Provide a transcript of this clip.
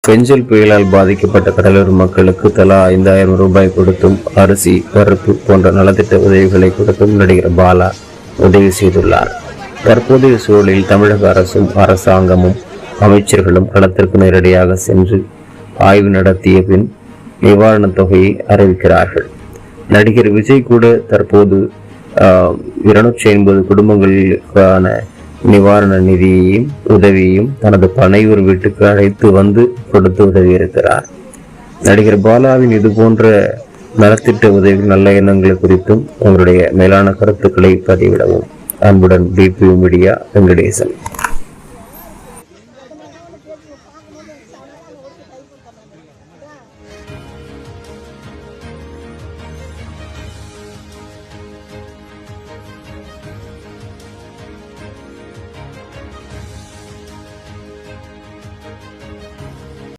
பெஞ்சல் புயலால் பாதிக்கப்பட்ட கடலூர் மக்களுக்கு தலா 5000 ரூபாய் கொடுத்தும் அரிசி, பருப்பு போன்ற நலத்திட்ட உதவிகளை கொடுத்தும் நடிகர் பாலா உதவி செய்துள்ளார். தற்போதைய சூழலில் தமிழக அரசும் அரசாங்கமும் அமைச்சர்களும் களத்திற்கு நேரடியாக சென்று ஆய்வு நடத்திய பின் நிவாரணத் தொகையை அறிவிக்கிறார்கள். நடிகர் விஜய் கூட தற்போது 250 குடும்பங்களுக்கான நிவாரண நிதியையும் உதவியையும் தனது பனையூர் வீட்டுக்கு அழைத்து வந்து கொடுத்து உதவி இருக்கிறார். நடிகர் பாலாவின் இது போன்ற நலத்திட்ட உதவி நல்ல எண்ணங்கள் குறித்தும் உங்களுடைய மேலான கருத்துக்களை பதிவிடவும். அன்புடன் BPU மீடியா, வெங்கடேசன்.